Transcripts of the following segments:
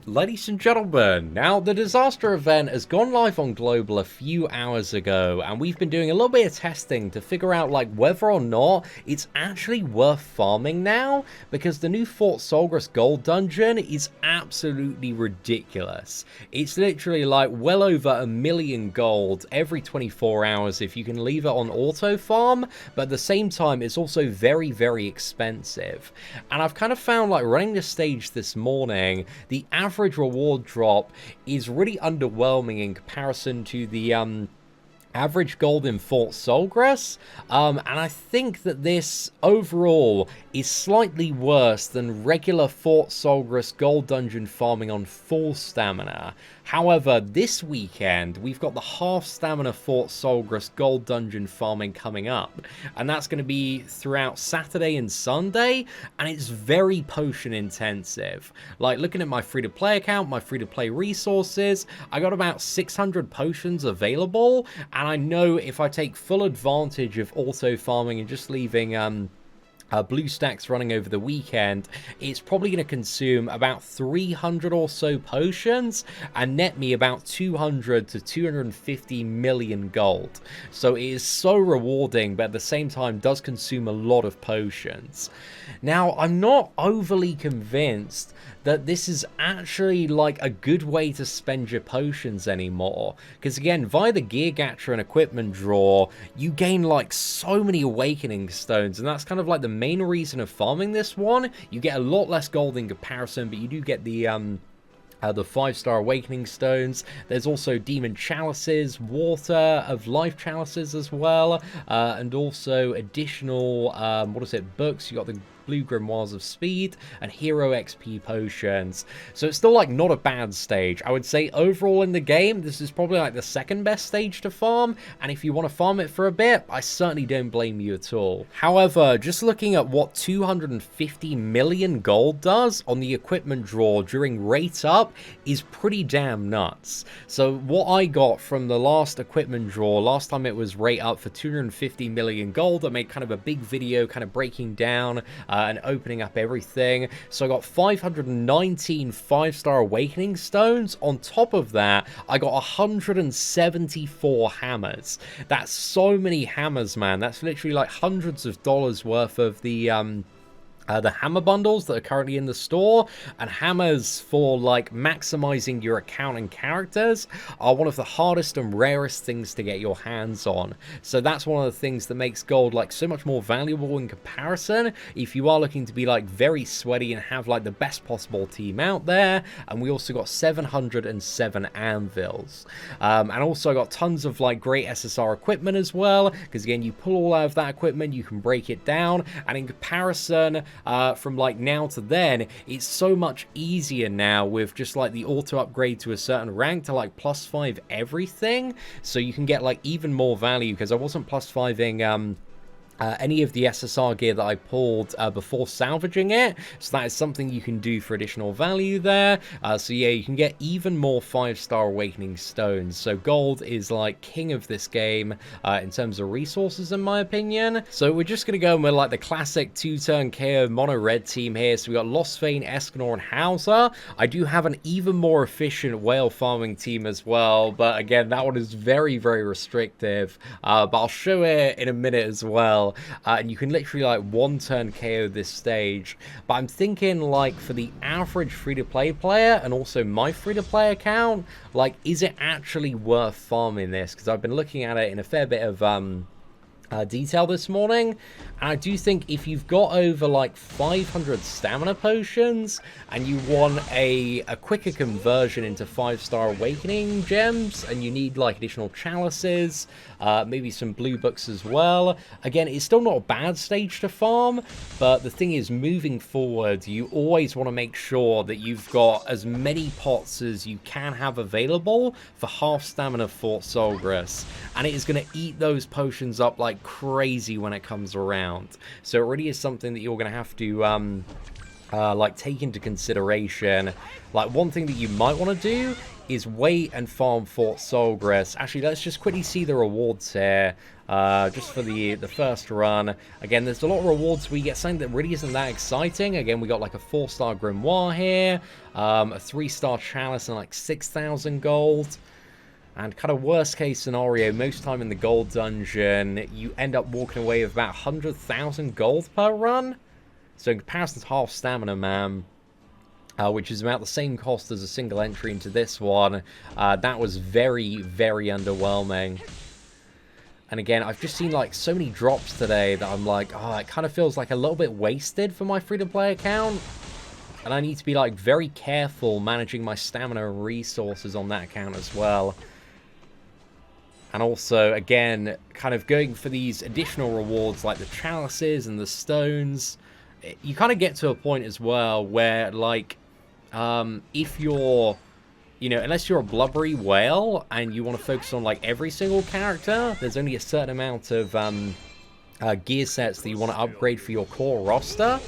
Ladies and gentlemen, now the Disaster event has gone live on Global a few hours ago, and we've been doing a little bit of testing to figure out like whether or not it's actually worth farming now, because the new Fort Solgres Gold Dungeon is absolutely ridiculous. It's literally like well over 1 million gold every 24 hours if you can leave it on auto farm, but at the same time it's also very, very expensive. And I've kind of found like running this stage this morning, the average reward drop is really underwhelming in comparison to the average gold in Fort Solgres, and I think that this overall is slightly worse than regular Fort Solgres Gold Dungeon farming on full stamina. However, this weekend we've got the half stamina Fort Solgres Gold Dungeon farming coming up, and that's going to be throughout Saturday and Sunday, and it's very potion intensive. Like looking at my free-to-play account, my free-to-play resources, I got about 600 potions available, and I know if I take full advantage of auto farming and just leaving blue stacks running over the weekend, it's probably going to consume about 300 or so potions and net me about 200 to 250 million gold. So it is so rewarding, but at the same time does consume a lot of potions. Now, I'm not overly convinced that this is actually like a good way to spend your potions anymore, because again, via the gear gacha and equipment drawer, you gain like so many awakening stones, and that's kind of like the main reason of farming this one. You get a lot less gold in comparison, but you do get the 5-star awakening stones. There's also demon chalices, water of life chalices as well, and also additional books. You got the blue grimoires of speed and hero XP potions. So it's still like not a bad stage. I would say overall in the game, this is probably like the second best stage to farm, and if you want to farm it for a bit, I certainly don't blame you at all. However, just looking at what 250 million gold does on the equipment drawer during rate up is pretty damn nuts. So what I got from the last equipment drawer, last time it was rate up for 250 million gold, I made kind of a big video kind of breaking down and opening up everything. So I got 519 5-star awakening stones. On top of that, I got 174 hammers. That's so many hammers, man. That's literally like hundreds of dollars worth of the hammer bundles that are currently in the store. And hammers for like maximizing your account and characters are one of the hardest and rarest things to get your hands on. So that's one of the things that makes gold like so much more valuable in comparison if you are looking to be like very sweaty and have like the best possible team out there. And we also got 707 anvils, and also got tons of like great SSR equipment as well, because again, you pull all out of that equipment, you can break it down, and in comparison from like now to then, it's so much easier now with just like the auto upgrade to a certain rank to like +5 everything, so you can get like even more value, because I wasn't +5ing any of the SSR gear that I pulled before salvaging it, so that is something you can do for additional value there. So yeah, you can get even more 5-star awakening stones. So gold is like king of this game in terms of resources, in my opinion. So we're just gonna go with like the classic 2-turn KO mono red team here. So we got Lostvane, Escanor, and Hauser. I do have an even more efficient whale farming team as well, but again, that one is very, very restrictive. But I'll show it in a minute as well. And you can literally like 1-turn KO this stage. But I'm thinking like for the average free-to-play player and also my free-to-play account, like is it actually worth farming this? Because I've been looking at it in a fair bit of detail this morning, and I do think if you've got over like 500 stamina potions and you want a quicker conversion into 5-star awakening gems, and you need like additional chalices, maybe some blue books as well, again, it's still not a bad stage to farm. But the thing is, moving forward, you always want to make sure that you've got as many pots as you can have available for half stamina Fort Solgres, and it is going to eat those potions up like crazy when it comes around. So it really is something that you're going to have to like take into consideration. Like one thing that you might want to do is wait and farm Fort Solgres. Actually, let's just quickly see the rewards here. Just for the first run. Again, there's a lot of rewards where you get something that really isn't that exciting. Again, we got like a 4-star Grimoire here, a 3-star Chalice and like 6,000 gold. And kind of worst case scenario, most time in the Gold Dungeon, you end up walking away with about 100,000 gold per run. So in comparison to half stamina, man, which is about the same cost as a single entry into this one, that was very, very underwhelming. And again, I've just seen like so many drops today that I'm like, oh, it kind of feels like a little bit wasted for my free-to-play account. And I need to be like very careful managing my stamina and resources on that account as well. And also, again, kind of going for these additional rewards like the chalices and the stones. You kind of get to a point as well where, like, if you're, you know, unless you're a blubbery whale and you want to focus on, like, every single character, there's only a certain amount of gear sets that you want to upgrade for your core roster.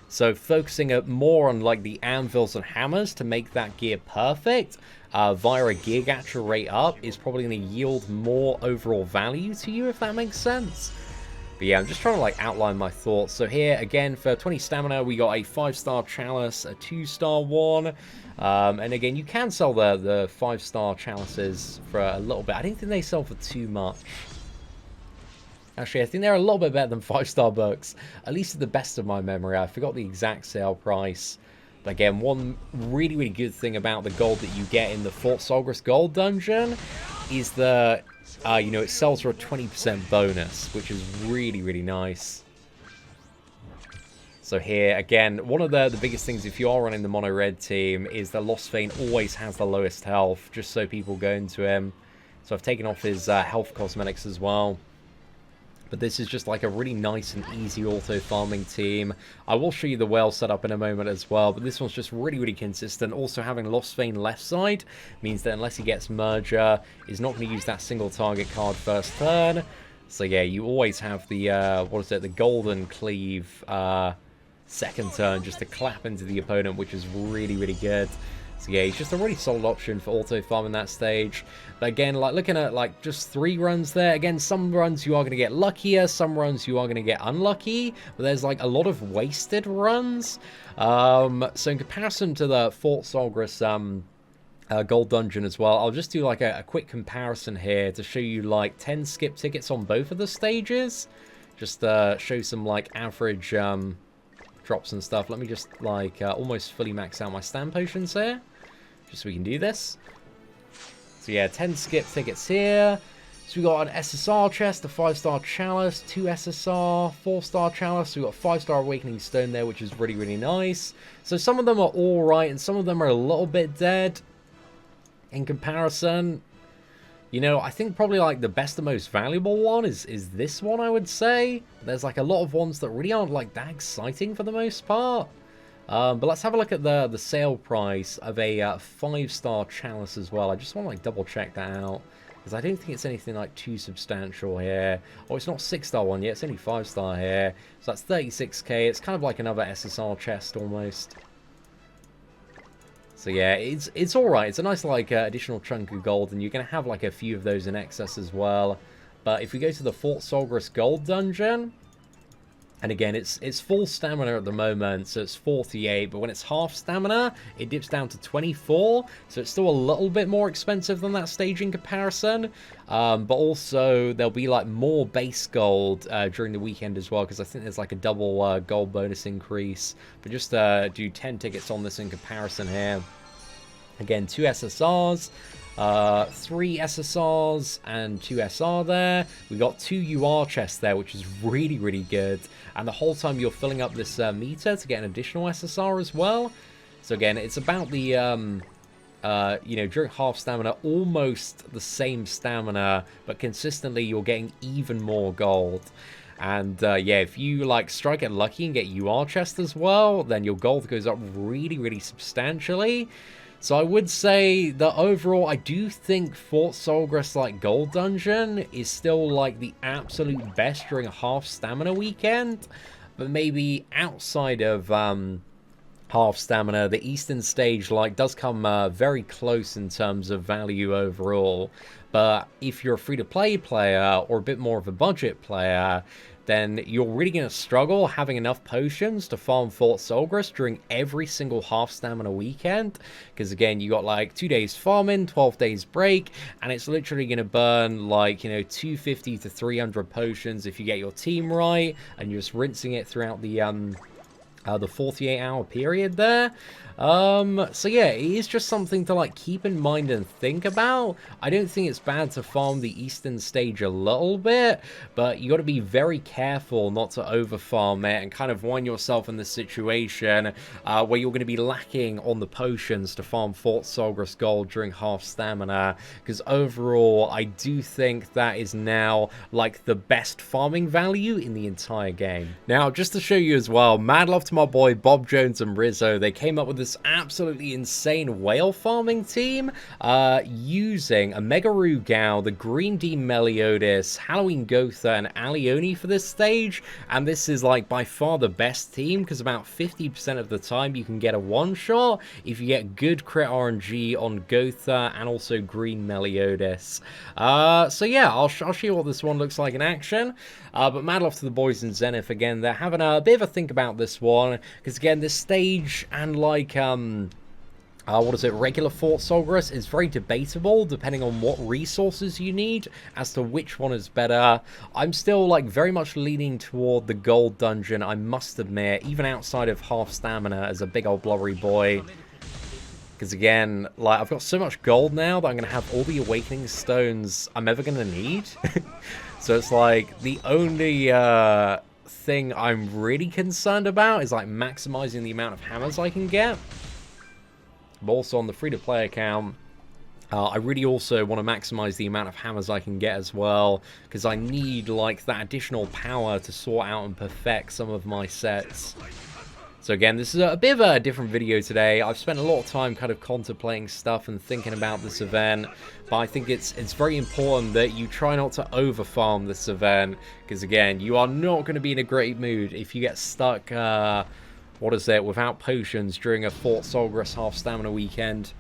So focusing more on, like, the anvils and hammers to make that gear perfect via a gear gacha rate up is probably going to yield more overall value to you, if that makes sense. But yeah, I'm just trying to, like, outline my thoughts. So here, again, for 20 stamina, we got a 5-star chalice, a 2-star one. And again, you can sell the 5-star chalices for a little bit. I don't think they sell for too much. Actually, I think they're a little bit better than 5-star books. At least to the best of my memory. I forgot the exact sale price. But again, one really, really good thing about the gold that you get in the Fort Solgres Gold Dungeon is that, you know, it sells for a 20% bonus, which is really, really nice. So here, again, one of the biggest things if you are running the mono red team is that Lostvane always has the lowest health, just so people go into him. So I've taken off his health cosmetics as well. But this is just like a really nice and easy auto-farming team. I will show you the whale setup in a moment as well, but this one's just really, really consistent. Also having Lostvane left side means that unless he gets Merger, he's not going to use that single target card first turn. So yeah, you always have the, what is it, the Golden Cleave second turn just to clap into the opponent, which is really, really good. So yeah, he's just a really solid option for auto farming that stage. But again, like looking at like just 3 runs there. Again, some runs you are going to get luckier, some runs you are going to get unlucky. But there's like a lot of wasted runs. So in comparison to the Fort Solgres Gold Dungeon as well, I'll just do like a quick comparison here to show you like 10 skip tickets on both of the stages. Just show some like average drops and stuff. Let me just like almost fully max out my stand potions here, just so we can do this. So yeah, 10 skip tickets here. So we got an SSR chest, a 5-star chalice, 2 SSR, 4-star chalice. So we got 5-star awakening stone there, which is really, really nice. So some of them are all right, and some of them are a little bit dead in comparison. You know, I think probably like the best and most valuable one is this one, I would say. There's like a lot of ones that really aren't like that exciting for the most part. But let's have a look at the sale price of a 5-star chalice as well. I just want to like double check that out, because I don't think it's anything like too substantial here. Oh, it's not 6-star one yet, it's only 5-star here. So that's 36k. It's kind of like another SSR chest almost. So yeah, it's alright. It's a nice like additional chunk of gold, and you're going to have like a few of those in excess as well. But if we go to the Fort Solgres Gold Dungeon, and again, it's full stamina at the moment, so it's 48, but when it's half stamina, it dips down to 24, so it's still a little bit more expensive than that stage in comparison. But also, there'll be like more base gold during the weekend as well, because I think there's like a double gold bonus increase. But just do 10 tickets on this in comparison here. Again, 2 SSRs. 3 SSRs and 2 SR there. We got 2 UR chests there, which is really, really good. And the whole time you're filling up this meter to get an additional SSR as well. So again, it's about the, you know, during half stamina, almost the same stamina, but consistently you're getting even more gold. And yeah, if you like strike it lucky and get UR chest as well, then your gold goes up really, really substantially. So I would say that overall, I do think Fort Solgres like Gold Dungeon is still like the absolute best during a half stamina weekend. But maybe outside of half stamina. The Eastern stage like does come very close in terms of value overall, but if you're a free-to-play player or a bit more of a budget player, then you're really going to struggle having enough potions to farm Fort Solgres during every single half stamina weekend, because again, you got like 2 days farming, 12 days break, and it's literally going to burn like, you know, 250 to 300 potions if you get your team right, and you're just rinsing it throughout the 48-hour period there. So yeah, it is just something to like keep in mind and think about. I don't think it's bad to farm the Eastern stage a little bit, but you got to be very careful not to over farm it and kind of wind yourself in the situation where you're going to be lacking on the potions to farm Fort Solgres Gold during half stamina, because overall I do think that is now like the best farming value in the entire game. Now, just to show you as well, mad love to my boy Bob Jones and Rizzo. They came up with this absolutely insane whale farming team using a Mega Rugao, the Green D Meliodas, Halloween Gotha, and Alioni for this stage, and this is like by far the best team because about 50% of the time you can get a one-shot if you get good crit RNG on Gotha and also Green Meliodas. So yeah, I'll show you what this one looks like in action, but mad love to the boys in Zenith again. They're having a bit of a think about this one, because again, this stage and like what is it, regular Fort Solgres is very debatable depending on what resources you need as to which one is better. I'm still like very much leaning toward the Gold Dungeon, I must admit, even outside of half stamina as a big old blubbery boy. Because again, like, I've got so much gold now that I'm going to have all the Awakening Stones I'm ever going to need. So it's like the only thing I'm really concerned about is like maximizing the amount of hammers I can get. But also on the free-to-play account, I really also want to maximize the amount of hammers I can get as well, because I need like that additional power to sort out and perfect some of my sets. So again, this is a bit of a different video today. I've spent a lot of time kind of contemplating stuff and thinking about this event, but I think it's very important that you try not to over-farm this event, because again, you are not going to be in a great mood if you get stuck, what is it, without potions during a Fort Solgres half stamina weekend.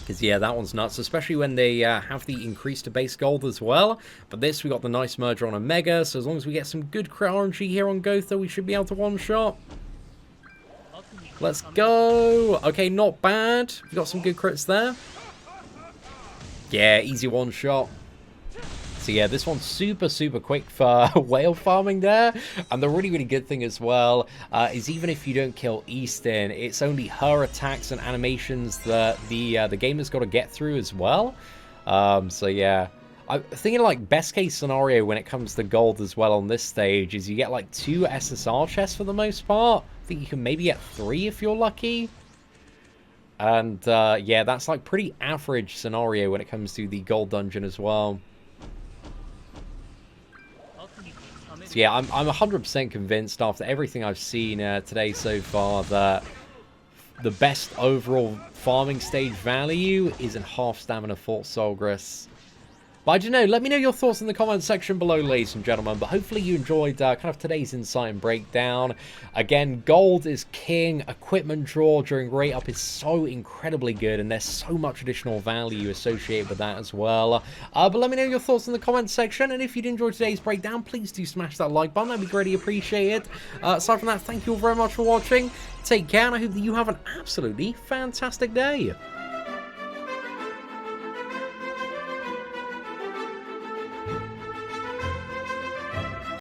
Because yeah, that one's nuts, especially when they have the increase to base gold as well. But this, we got the nice merger on a Mega, so as long as we get some good crit RNG here on Gotha, we should be able to one-shot. Let's go. Okay, not bad. We got some good crits there. Yeah, easy one shot. So yeah, this one's super quick for whale farming there. And the really good thing as well is even if you don't kill Eastin, it's only her attacks and animations that the game has got to get through as well. So yeah. I'm thinking like best case scenario when it comes to gold as well on this stage is you get like 2 SSR chests for the most part. I think you can maybe get 3 if you're lucky. And yeah, that's like pretty average scenario when it comes to the gold dungeon as well. So yeah, I'm 100% convinced after everything I've seen today so far that the best overall farming stage value is in half stamina Fort Solgres. But I don't know, let me know your thoughts in the comment section below, ladies and gentlemen. But hopefully you enjoyed kind of today's insight and breakdown. Again, gold is king. Equipment draw during rate up is so incredibly good, and there's so much additional value associated with that as well. But let me know your thoughts in the comment section, and if you did enjoy today's breakdown, please do smash that like button. That'd be greatly appreciated. Aside from that, thank you all very much for watching. Take care, and I hope that you have an absolutely fantastic day.